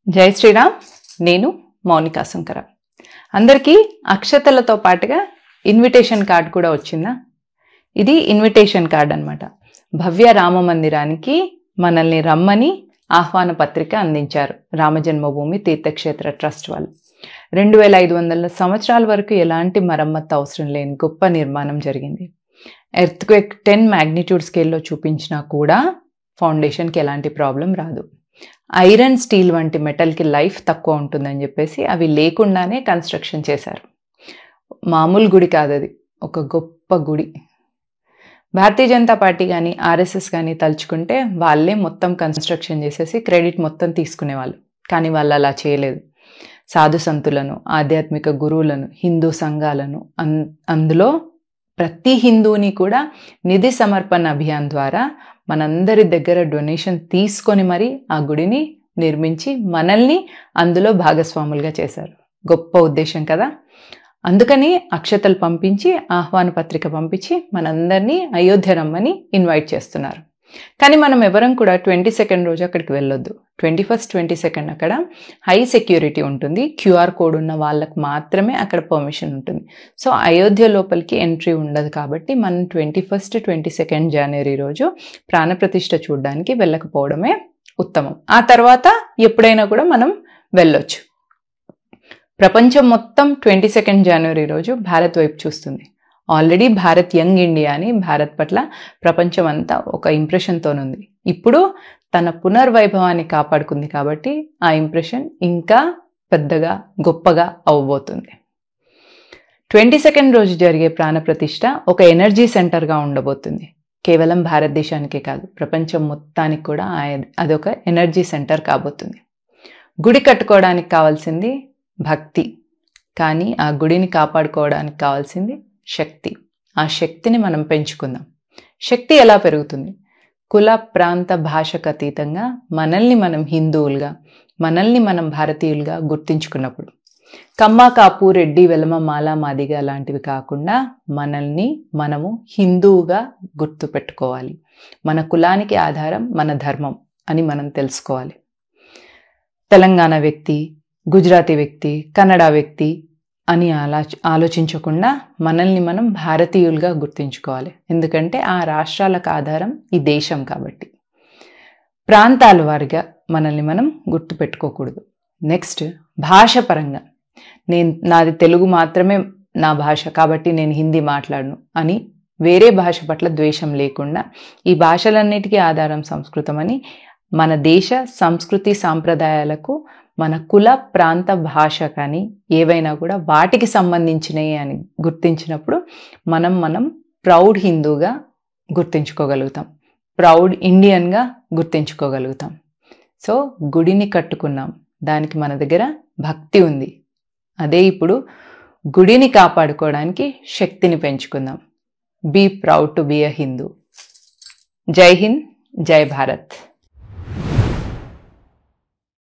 జై శ్రీరామ్. నేను మౌనికా శంకర. అందరికీ అక్షతలతో పాటుగా ఇన్విటేషన్ కార్డ్ కూడా వచ్చిందా? ఇది ఇన్విటేషన్ కార్డ్ అన్నమాట. భవ్య రామ మందిరానికి మనల్ని రమ్మని ఆహ్వాన పత్రిక అందించారు రామజన్మభూమి తీర్థక్షేత్ర ట్రస్ట్ వాళ్ళు. 2500 సంవత్సరాల వరకు ఎలాంటి మరమ్మత్తు అవసరం లేని గొప్ప నిర్మాణం జరిగింది. ఎర్త్క్వేక్ 10 మ్యాగ్నిట్యూడ్ స్కేల్లో చూపించినా కూడా ఫౌండేషన్కి ఎలాంటి ప్రాబ్లం రాదు. ఐరన్, స్టీల్ వంటి మెటల్కి లైఫ్ తక్కువ ఉంటుందని చెప్పేసి అవి లేకుండానే కన్స్ట్రక్షన్ చేశారు. మామూలు గుడి కాదు, అది ఒక గొప్ప గుడి. భారతీయ జనతా పార్టీ కానీ ఆర్ఎస్ఎస్ కానీ తలుచుకుంటే వాళ్ళే మొత్తం కన్స్ట్రక్షన్ చేసేసి క్రెడిట్ మొత్తం తీసుకునేవాళ్ళు. కానీ వాళ్ళు అలా చేయలేదు. సాధు సంతులను, ఆధ్యాత్మిక గురువులను, హిందూ సంఘాలను, అందులో ప్రతి హిందువుని కూడా నిధి సమర్పణ అభియాన్ ద్వారా మనందరి దగ్గర డొనేషన్ తీసుకొని మరి ఆ గుడిని నిర్మించి మనల్ని అందులో భాగస్వాములుగా చేశారు. గొప్ప ఉద్దేశం కదా. అందుకని అక్షతలు పంపించి, ఆహ్వాన పత్రిక పంపించి మనందరినీ అయోధ్య రమ్మని ఇన్వైట్ చేస్తున్నారు. కానీ మనం ఎవరం కూడా 22nd రోజు అక్కడికి వెళ్ళొద్దు. 21st, 22nd అక్కడ హై సెక్యూరిటీ ఉంటుంది. క్యూఆర్ కోడ్ ఉన్న వాళ్ళకు మాత్రమే అక్కడ పర్మిషన్ ఉంటుంది. సో అయోధ్య లోపలికి ఎంట్రీ ఉండదు. కాబట్టి మనం 21st, 22nd జనవరి రోజు ప్రాణప్రతిష్ఠ చూడడానికి వెళ్ళకపోవడమే ఉత్తమం. ఆ తర్వాత ఎప్పుడైనా కూడా మనం వెళ్ళొచ్చు. ప్రపంచం మొత్తం 22nd జనవరి రోజు భారత్ వైపు చూస్తుంది. ఆల్రెడీ భారత్ యంగ్ ఇండియా అని భారత్ పట్ల ప్రపంచం అంతా ఒక ఇంప్రెషన్తోనుంది. ఇప్పుడు తన పునర్వైభవాన్ని కాపాడుకుంది కాబట్టి ఆ ఇంప్రెషన్ ఇంకా పెద్దగా గొప్పగా అవ్వబోతుంది. 22nd రోజు జరిగే ప్రాణప్రతిష్ఠ ఒక ఎనర్జీ సెంటర్గా ఉండబోతుంది. కేవలం భారతదేశానికే కాదు, ప్రపంచం మొత్తానికి కూడా అదొక ఎనర్జీ సెంటర్ కాబోతుంది. గుడి కట్టుకోవడానికి కావాల్సింది భక్తి, కానీ ఆ గుడిని కాపాడుకోవడానికి కావాల్సింది శక్తి. ఆ శక్తిని మనం పెంచుకుందాం. శక్తి ఎలా పెరుగుతుంది? కుల, ప్రాంత, భాషకు అతీతంగా మనల్ని మనం హిందువులుగా, మనల్ని మనం భారతీయులుగా గుర్తించుకున్నప్పుడు. కమ్మ, కాపు, రెడ్డి, వెలమ, మాల, మాదిగ లాంటివి కాకుండా మనల్ని మనము హిందువుగా గుర్తుపెట్టుకోవాలి. మన కులానికి ఆధారం మన ధర్మం అని మనం తెలుసుకోవాలి. తెలంగాణ వ్యక్తి, గుజరాతీ వ్యక్తి, కన్నడ వ్యక్తి అని ఆలోచించకుండా మనల్ని మనం భారతీయులుగా గుర్తించుకోవాలి. ఎందుకంటే ఆ రాష్ట్రాలకు ఆధారం ఈ దేశం కాబట్టి. ప్రాంతాల వారిగా మనల్ని మనం గుర్తుపెట్టుకోకూడదు. నెక్స్ట్, భాష పరంగా నాది తెలుగు మాత్రమే నా భాష కాబట్టి నేను హిందీ మాట్లాడను అని వేరే భాష పట్ల ద్వేషం లేకుండా, ఈ భాషలన్నిటికీ ఆధారం సంస్కృతం అని మన దేశ సంస్కృతి సాంప్రదాయాలకు, మన కుల, ప్రాంత, భాష కానీ ఏవైనా కూడా వాటికి సంబంధించినవి అని గుర్తించినప్పుడు మనం ప్రౌడ్ హిందూగా గుర్తించుకోగలుగుతాం, ప్రౌడ్ ఇండియన్గా గుర్తించుకోగలుగుతాం. సో గుడిని కట్టుకున్నాం, దానికి మన దగ్గర భక్తి ఉంది. అదే ఇప్పుడు గుడిని కాపాడుకోవడానికి శక్తిని పెంచుకుందాం. Be proud to be a Hindu. జై హింద్, జై భారత్.